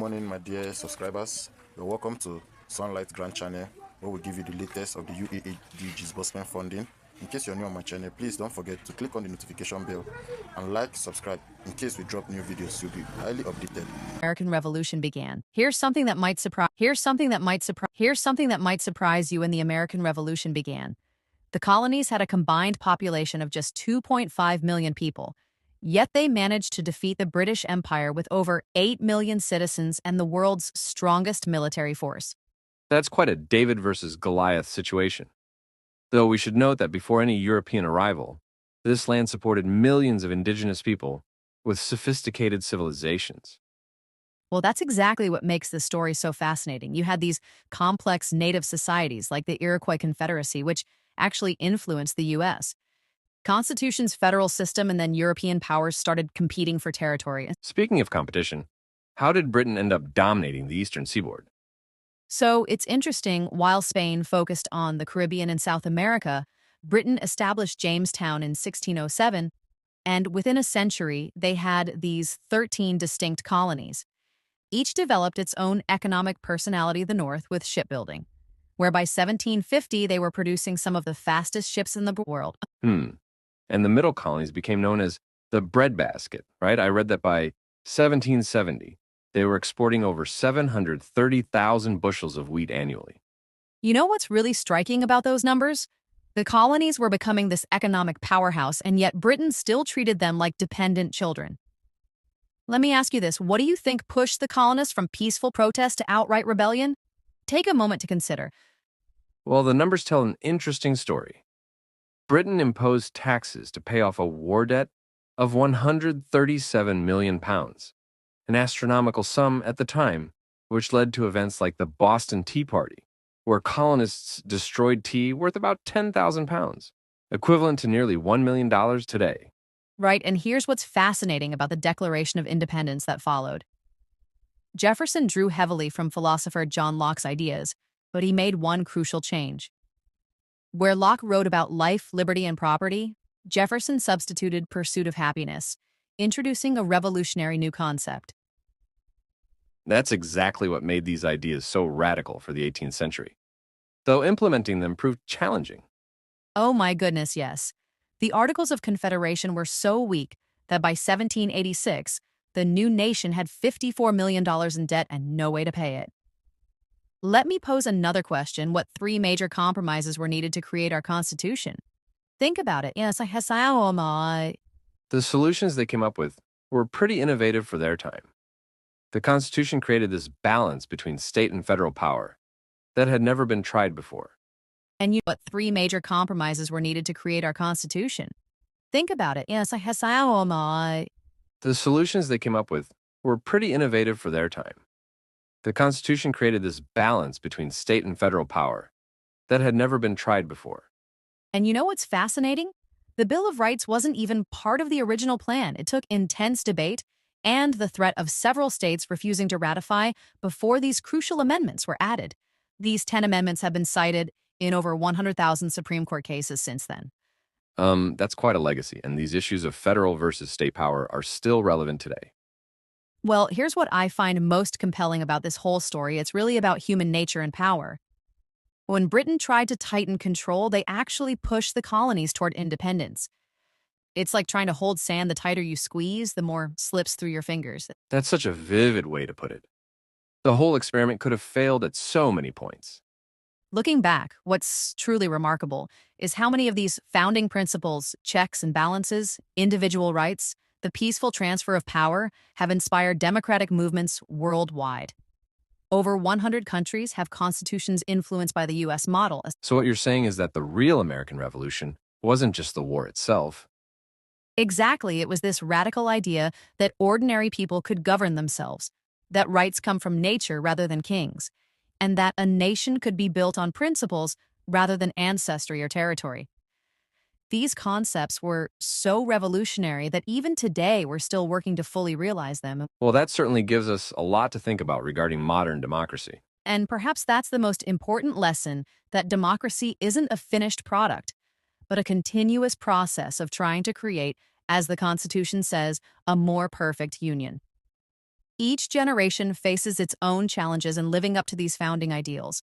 morning, my dear subscribers. You're welcome to Sunlight Grand Channel, where we give you the latest of the UAE disbursement funding. In case you're new on my channel, please don't forget to click on the notification bell and subscribe. In case we drop new videos, you'll be highly updated. American Revolution began. Here's something that might surprise you when the American Revolution began. The colonies had a combined population of just 2.5 million people, yet they managed to defeat the British Empire with over 8 million citizens and the world's strongest military force. That's quite a David versus Goliath situation. Though we should note that before any European arrival, this land supported millions of indigenous people with sophisticated civilizations. Well, that's exactly what makes this story so fascinating. You had these complex native societies like the Iroquois Confederacy, which actually influenced the U.S. Constitution's federal system and then European powers started competing for territory. Speaking of competition, how did Britain end up dominating the eastern seaboard? So it's interesting, while Spain focused on the Caribbean and South America, Britain established Jamestown in 1607, and within a century, they had these 13 distinct colonies. Each developed its own economic personality in the north with shipbuilding, where by 1750 they were producing some of the fastest ships in the world. And the middle colonies became known as the breadbasket, right? I read that by 1770, they were exporting over 730,000 bushels of wheat annually. You know what's really striking about those numbers? The colonies were becoming this economic powerhouse, and yet Britain still treated them like dependent children. Let me ask you this. What do you think pushed the colonists from peaceful protest to outright rebellion? Take a moment to consider. Well, the numbers tell an interesting story. Britain imposed taxes to pay off a war debt of 137 million pounds, an astronomical sum at the time, which led to events like the Boston Tea Party, where colonists destroyed tea worth about 10,000 pounds, equivalent to nearly $1 million today. Right, and here's what's fascinating about the Declaration of Independence that followed. Jefferson drew heavily from philosopher John Locke's ideas, but he made one crucial change. Where Locke wrote about life, liberty, and property, Jefferson substituted pursuit of happiness, introducing a revolutionary new concept. That's exactly what made these ideas so radical for the 18th century, though implementing them proved challenging. Oh my goodness, yes. The Articles of Confederation were so weak that by 1786, the new nation had $54 million in debt and no way to pay it. Let me pose another question. What three major compromises were needed to create our Constitution? Think about it. Yes, The solutions they came up with were pretty innovative for their time. The Constitution created this balance between state and federal power that had never been tried before. And you know what three major compromises were needed to create our Constitution? Think about it. Yes, The solutions they came up with were pretty innovative for their time. The Constitution created this balance between state and federal power that had never been tried before. And you know what's fascinating? The Bill of Rights wasn't even part of the original plan. It took intense debate and the threat of several states refusing to ratify before these crucial amendments were added. These 10 amendments have been cited in over 100,000 Supreme Court cases since then. That's quite a legacy, and these issues of federal versus state power are still relevant today. Well, here's what I find most compelling about this whole story. It's really about human nature and power. When Britain tried to tighten control, they actually pushed the colonies toward independence. It's like trying to hold sand. The tighter you squeeze, the more slips through your fingers. That's such a vivid way to put it. The whole experiment could have failed at so many points. Looking back, what's truly remarkable is how many of these founding principles, checks and balances, individual rights, the peaceful transfer of power have inspired democratic movements worldwide. Over 100 countries have constitutions influenced by the U.S. model. So what you're saying is that the real American Revolution wasn't just the war itself. Exactly, it was this radical idea that ordinary people could govern themselves, that rights come from nature rather than kings, and that a nation could be built on principles rather than ancestry or territory. These concepts were so revolutionary that even today we're still working to fully realize them. Well, that certainly gives us a lot to think about regarding modern democracy. And perhaps that's the most important lesson, that democracy isn't a finished product, but a continuous process of trying to create, as the Constitution says, a more perfect union. each generation faces its own challenges in living up to these founding ideals.